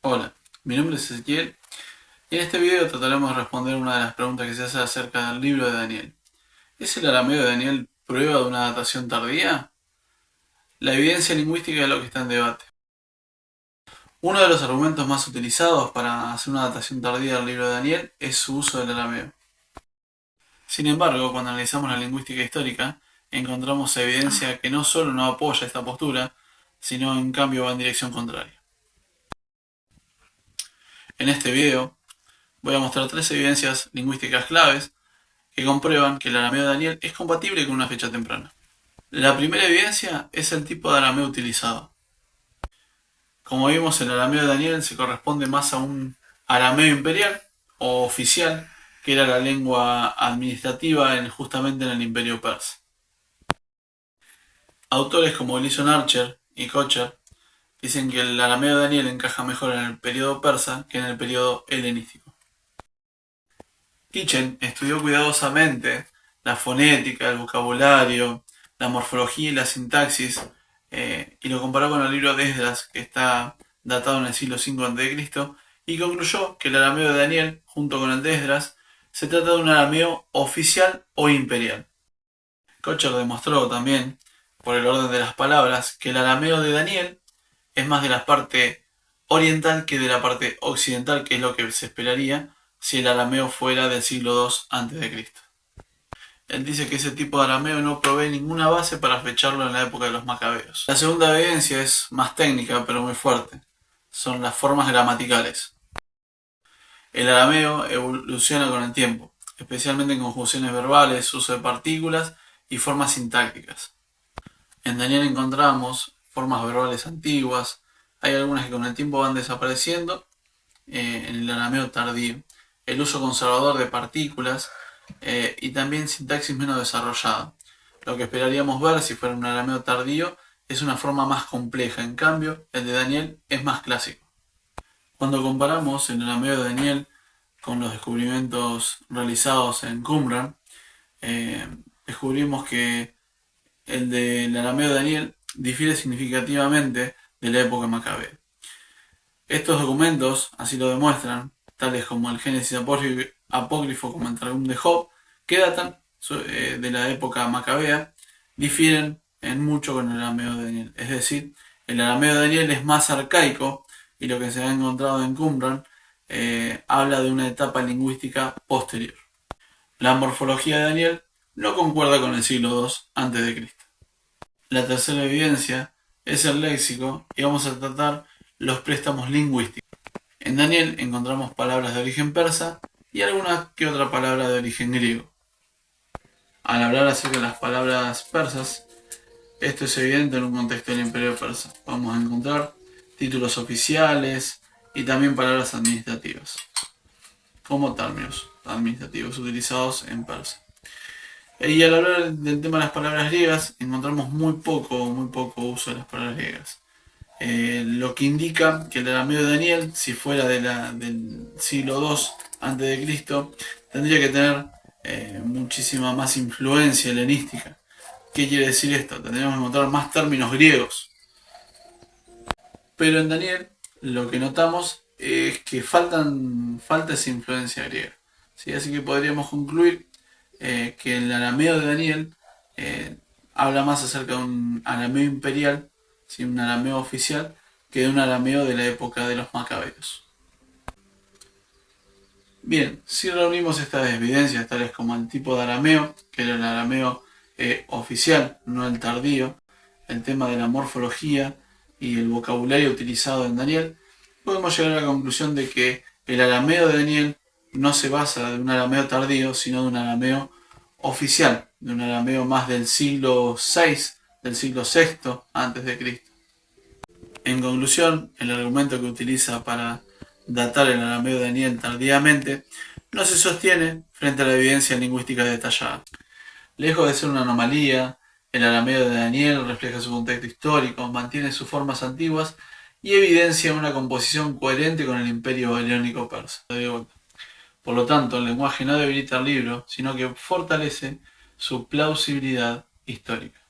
Hola, mi nombre es Ezequiel y en este video trataremos de responder una de las preguntas que se hace acerca del libro de Daniel. ¿Es el arameo de Daniel prueba de una datación tardía? La evidencia lingüística es lo que está en debate. Uno de los argumentos más utilizados para hacer una datación tardía del libro de Daniel es su uso del arameo. Sin embargo, cuando analizamos la lingüística histórica, encontramos evidencia que no solo no apoya esta postura, sino en cambio va en dirección contraria. En este video voy a mostrar tres evidencias lingüísticas claves que comprueban que el arameo de Daniel es compatible con una fecha temprana. La primera evidencia es el tipo de arameo utilizado. Como vimos, el arameo de Daniel se corresponde más a un arameo imperial o oficial, que era la lengua administrativa justamente en el imperio persa. Autores como Ellison Archer y Kocher dicen que el arameo de Daniel encaja mejor en el periodo persa que en el periodo helenístico. Kitchen estudió cuidadosamente la fonética, el vocabulario, la morfología y la sintaxis, y lo comparó con el libro de Esdras, que está datado en el siglo V a.C., y concluyó que el arameo de Daniel, junto con el de Esdras, se trata de un arameo oficial o imperial. Kocher demostró también, por el orden de las palabras, que el arameo de Daniel es más de la parte oriental que de la parte occidental, que es lo que se esperaría si el arameo fuera del siglo II a.C. Él dice que ese tipo de arameo no provee ninguna base para fecharlo en la época de los macabeos. La segunda evidencia es más técnica, pero muy fuerte. Son las formas gramaticales. El arameo evoluciona con el tiempo, especialmente en conjunciones verbales, uso de partículas y formas sintácticas. En Daniel encontramos formas verbales antiguas, hay algunas que con el tiempo van desapareciendo en el arameo tardío. El uso conservador de partículas y también sintaxis menos desarrollada. Lo que esperaríamos ver si fuera un arameo tardío es una forma más compleja, en cambio el de Daniel es más clásico. Cuando comparamos el arameo de Daniel con los descubrimientos realizados en Qumran, descubrimos que el del arameo de Daniel difiere significativamente de la época macabea. Estos documentos así lo demuestran, tales como el Génesis apócrifo como el Targum de Job, que datan de la época macabea, difieren en mucho con el arameo de Daniel. Es decir, el arameo de Daniel es más arcaico y lo que se ha encontrado en Qumran habla de una etapa lingüística posterior. La morfología de Daniel no concuerda con el siglo II a.C. La tercera evidencia es el léxico y vamos a tratar los préstamos lingüísticos. En Daniel encontramos palabras de origen persa y alguna que otra palabra de origen griego. Al hablar acerca de las palabras persas, esto es evidente en un contexto del imperio persa. Vamos a encontrar títulos oficiales y también palabras administrativas, como términos administrativos utilizados en persa. Y al hablar del tema de las palabras griegas, encontramos muy poco uso de las palabras griegas. Lo que indica que el arameo de Daniel, si fuera del siglo II a.C., tendría que tener muchísima más influencia helenística. ¿Qué quiere decir esto? Tendríamos que encontrar más términos griegos. Pero en Daniel lo que notamos es que falta esa influencia griega. ¿Sí? Así que podríamos concluir que el arameo de Daniel habla más acerca de un arameo imperial, ¿sí? Un arameo oficial, que de un arameo de la época de los macabeos. Bien, si reunimos estas evidencias, tales como el tipo de arameo, que era el arameo oficial, no el tardío, el tema de la morfología y el vocabulario utilizado en Daniel, podemos llegar a la conclusión de que el arameo de Daniel no se basa de un arameo tardío, sino de un arameo oficial, de un arameo más del siglo VI, del siglo VI a.C. En conclusión, el argumento que utiliza para datar el arameo de Daniel tardíamente no se sostiene frente a la evidencia lingüística detallada. Lejos de ser una anomalía, el arameo de Daniel refleja su contexto histórico, mantiene sus formas antiguas y evidencia una composición coherente con el imperio helenístico persa. Por lo tanto, el lenguaje no debilita el libro, sino que fortalece su plausibilidad histórica.